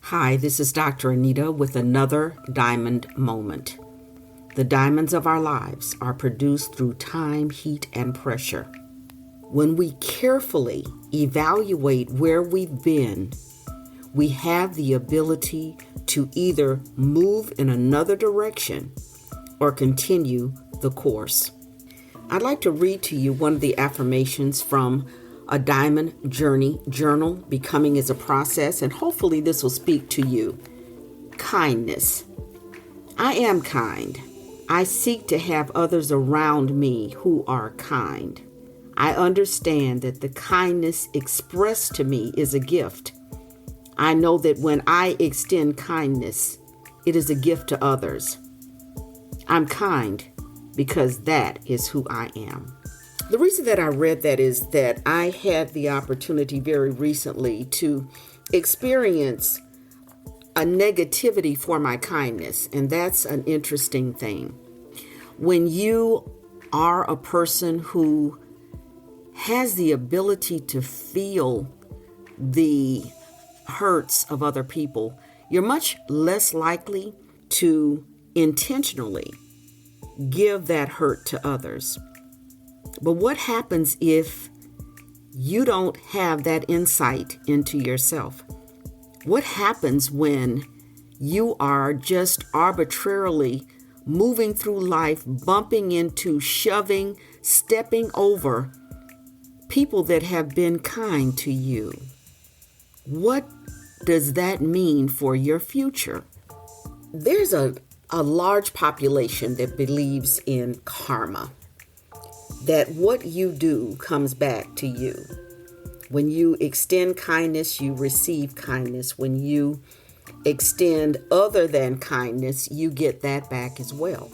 Hi, this is Dr. Anita with another diamond moment. The diamonds of our lives are produced through time, heat, and pressure. When we carefully evaluate where we've been, we have the ability to either move in another direction or continue the course. I'd like to read to you one of the affirmations from a Diamond Journey journal, Becoming is a Process, and hopefully this will speak to you. Kindness. I am kind. I seek to have others around me who are kind. I understand that the kindness expressed to me is a gift. I know that when I extend kindness, it is a gift to others. I'm kind because that is who I am. The reason that I read that is that I had the opportunity very recently to experience a negativity for my kindness, and that's an interesting thing. When you are a person who has the ability to feel the hurts of other people, you're much less likely to intentionally give that hurt to others. But what happens if you don't have that insight into yourself? What happens when you are just arbitrarily moving through life, bumping into, shoving, stepping over people that have been kind to you? What does that mean for your future? There's a large population that believes in karma, that what you do comes back to you. When you extend kindness, you receive kindness. When you extend other than kindness, you get that back as well.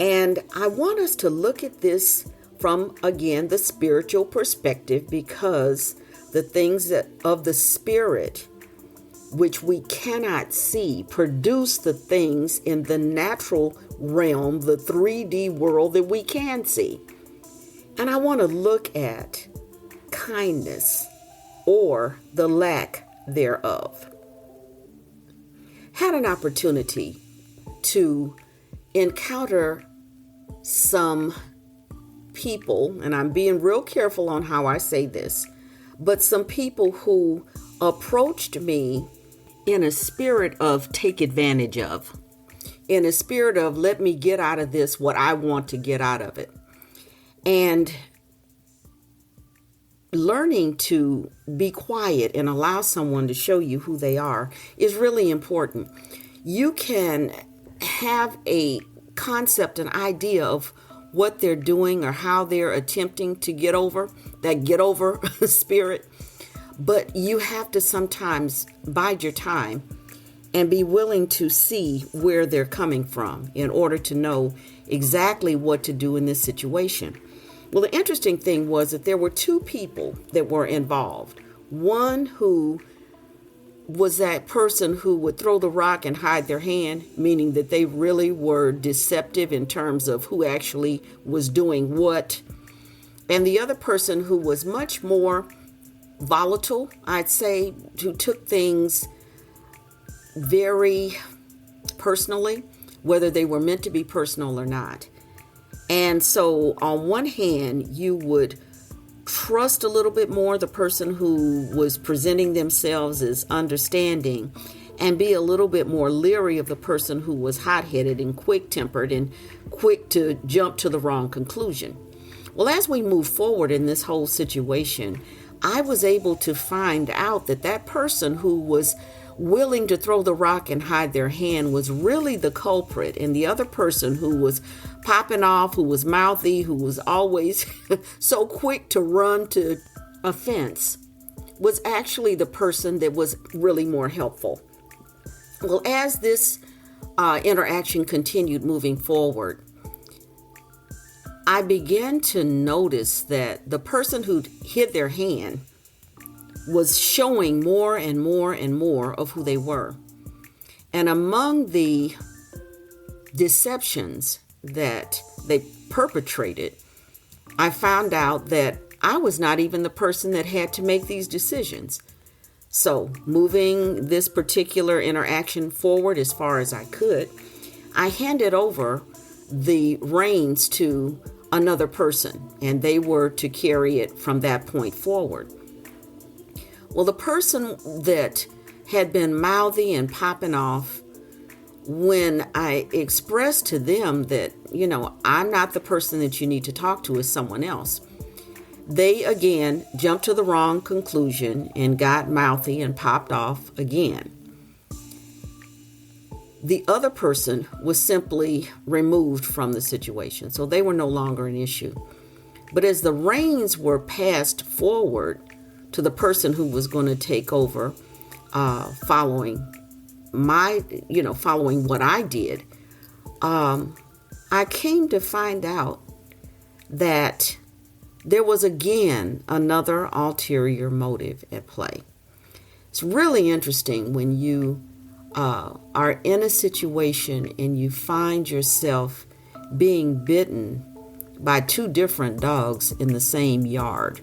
And I want us to look at this from, again, the spiritual perspective, because the things of the spirit, which we cannot see, produce the things in the natural realm, the 3D world that we can see. And I want to look at kindness, or the lack thereof. Had an opportunity to encounter some people, and I'm being real careful on how I say this, but some people who approached me in a spirit of take advantage of, in a spirit of let me get out of this what I want to get out of it. And learning to be quiet and allow someone to show you who they are is really important. You can have a concept, an idea of what they're doing or how they're attempting to get over spirit, but you have to sometimes bide your time and be willing to see where they're coming from in order to know exactly what to do in this situation. Well, the interesting thing was that there were two people that were involved. One who was that person who would throw the rock and hide their hand, meaning that they really were deceptive in terms of who actually was doing what. And the other person who was much more volatile, I'd say, who took things very personally, whether they were meant to be personal or not. And so on one hand, you would trust a little bit more the person who was presenting themselves as understanding, and be a little bit more leery of the person who was hot-headed and quick-tempered and quick to jump to the wrong conclusion. Well, as we move forward in this whole situation, I was able to find out that that person who was willing to throw the rock and hide their hand was really the culprit. And the other person who was popping off, who was mouthy, who was always so quick to run to offense, was actually the person that was really more helpful. Well, as this interaction continued moving forward, I began to notice that the person who hid their hand was showing more and more and more of who they were. And among the deceptions that they perpetrated, I found out that I was not even the person that had to make these decisions. So moving this particular interaction forward as far as I could, I handed over the reins to another person, and they were to carry it from that point forward. Well, the person that had been mouthy and popping off, when I expressed to them that, I'm not the person that you need to talk to, is someone else, they again jumped to the wrong conclusion and got mouthy and popped off again. The other person was simply removed from the situation, so they were no longer an issue. But as the reins were passed forward to the person who was going to take over, following what I did, I came to find out that there was again another ulterior motive at play. It's really interesting when you are in a situation and you find yourself being bitten by two different dogs in the same yard.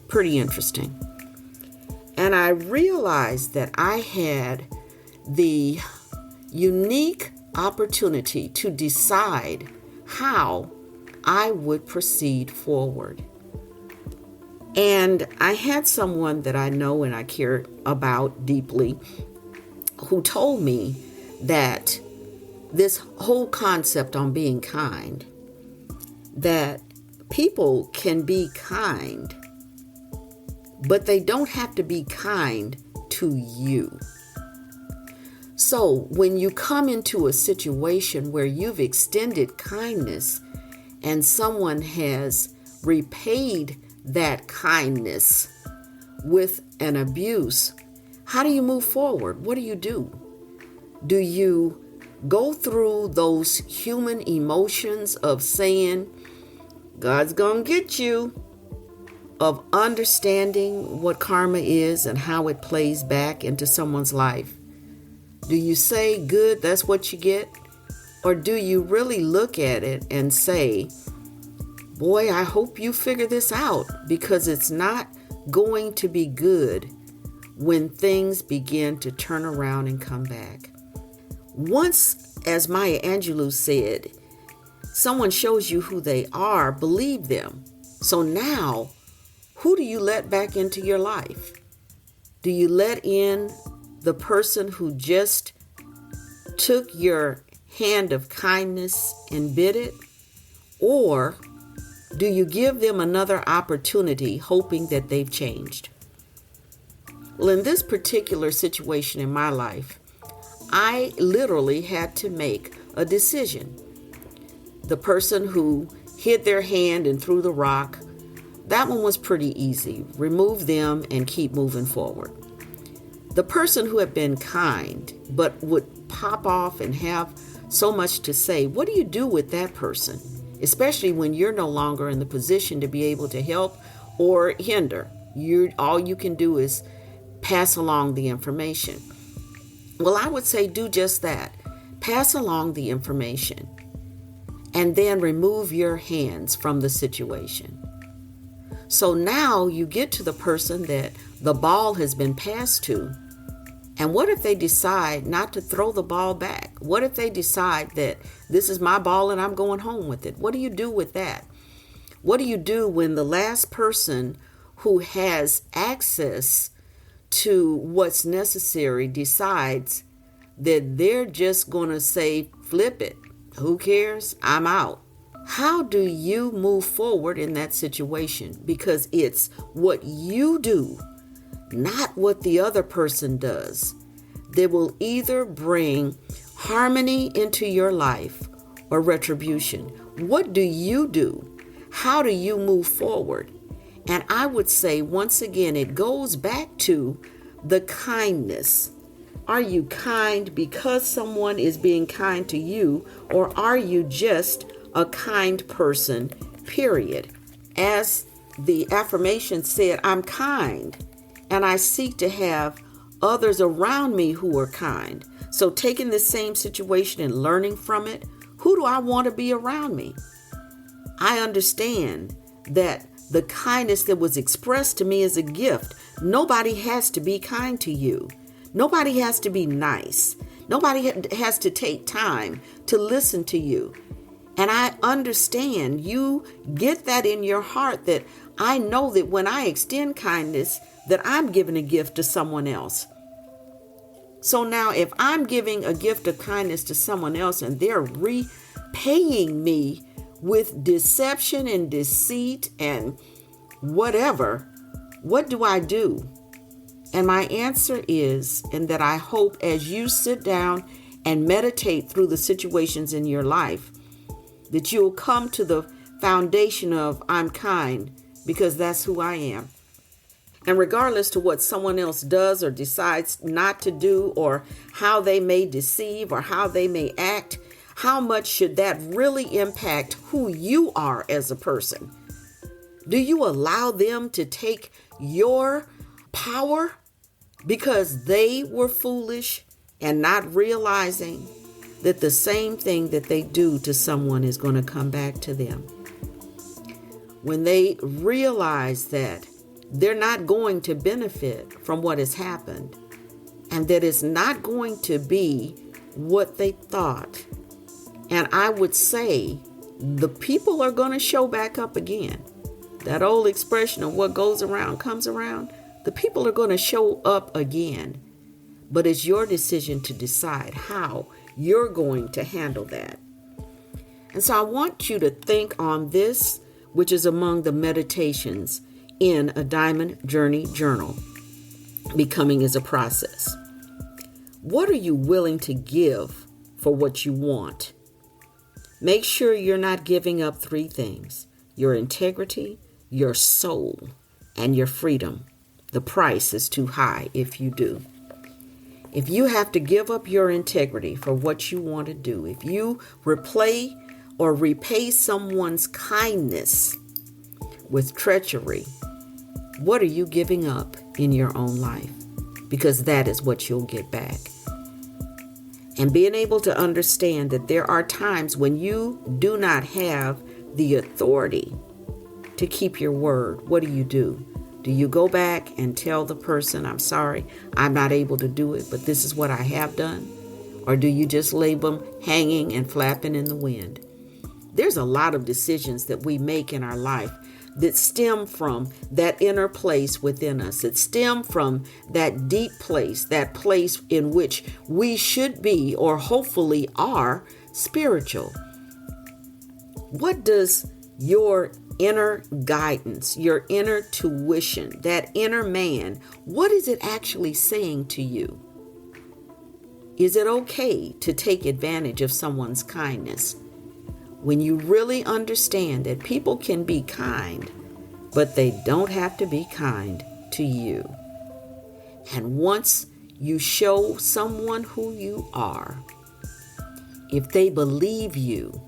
Pretty interesting. And I realized that I had the unique opportunity to decide how I would proceed forward. And I had someone that I know and I care about deeply who told me that this whole concept on being kind, that people can be kind, but they don't have to be kind to you. So when you come into a situation where you've extended kindness and someone has repaid that kindness with an abuse, how do you move forward? What do you do? Do you go through those human emotions of saying, God's gonna get you, of understanding what karma is and how it plays back into someone's life? Do you say, good, that's what you get? Or do you really look at it and say, boy, I hope you figure this out, because it's not going to be good when things begin to turn around and come back. Once, as Maya Angelou said, someone shows you who they are, believe them. So now, who do you let back into your life? Do you let in the person who just took your hand of kindness and bit it? Or do you give them another opportunity hoping that they've changed? Well, in this particular situation in my life, I literally had to make a decision. The person who hid their hand and threw the rock, that one was pretty easy. Remove them and keep moving forward. The person who had been kind but would pop off and have so much to say, what do you do with that person? Especially when you're no longer in the position to be able to help or hinder. All you can do is pass along the information. Well, I would say do just that. Pass along the information and then remove your hands from the situation. So now you get to the person that the ball has been passed to. And what if they decide not to throw the ball back? What if they decide that this is my ball and I'm going home with it? What do you do with that? What do you do when the last person who has access to what's necessary decides that they're just going to say, flip it. Who cares? I'm out. How do you move forward in that situation? Because it's what you do, not what the other person does, that will either bring harmony into your life or retribution. What do you do? How do you move forward? And I would say, once again, it goes back to the kindness. Are you kind because someone is being kind to you, or are you just a kind person, period? As the affirmation said, I'm kind, and I seek to have others around me who are kind. So taking this same situation and learning from it, who do I want to be around me? I understand that the kindness that was expressed to me as a gift. Nobody has to be kind to you. Nobody has to be nice. Nobody has to take time to listen to you. And I understand you get that in your heart, that I know that when I extend kindness, that I'm giving a gift to someone else. So now if I'm giving a gift of kindness to someone else and they're repaying me with deception and deceit and whatever, what do I do? And my answer is, and that I hope as you sit down and meditate through the situations in your life, that you'll come to the foundation of I'm kind, because that's who I am. And regardless to what someone else does or decides not to do, or how they may deceive or how they may act, how much should that really impact who you are as a person? Do you allow them to take your power because they were foolish and not realizing that the same thing that they do to someone is going to come back to them? When they realize that they're not going to benefit from what has happened, and that it's not going to be what they thought. And I would say the people are going to show back up again. That old expression of what goes around comes around. The people are going to show up again. But it's your decision to decide how you're going to handle that. And so I want you to think on this, which is among the meditations in a Diamond Journey Journal. Becoming is a process. What are you willing to give for what you want? Make sure you're not giving up 3 things: your integrity, your soul, and your freedom. The price is too high if you do. If you have to give up your integrity for what you want to do, if you repay someone's kindness with treachery, what are you giving up in your own life? Because that is what you'll get back. And being able to understand that there are times when you do not have the authority to keep your word. What do? Do you go back and tell the person, I'm sorry, I'm not able to do it, but this is what I have done? Or do you just leave them hanging and flapping in the wind? There's a lot of decisions that we make in our life that stem from that inner place within us. It stem from that deep place, that place in which we should be, or hopefully are, spiritual. What does your inner guidance, your inner tuition, that inner man, what is it actually saying to you? Is it okay to take advantage of someone's kindness? When you really understand that people can be kind, but they don't have to be kind to you. And once you show someone who you are, if they believe you,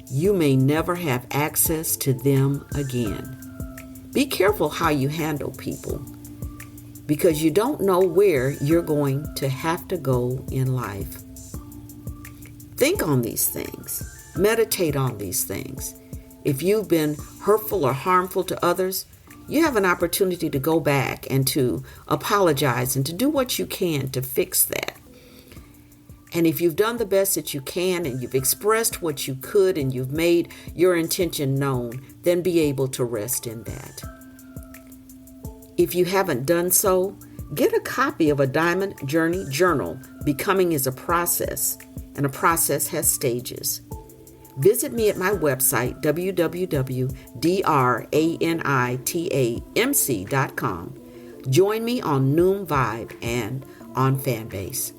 you may never have access to them again. Be careful how you handle people, because you don't know where you're going to have to go in life. Think on these things. Meditate on these things. If you've been hurtful or harmful to others, you have an opportunity to go back and to apologize and to do what you can to fix that. And if you've done the best that you can and you've expressed what you could and you've made your intention known, then be able to rest in that. If you haven't done so, get a copy of a Diamond Journey Journal. Becoming is a process, and a process has stages. Visit me at my website, www.DrAnitaMc.com. Join me on NoomVibe and on FanBase.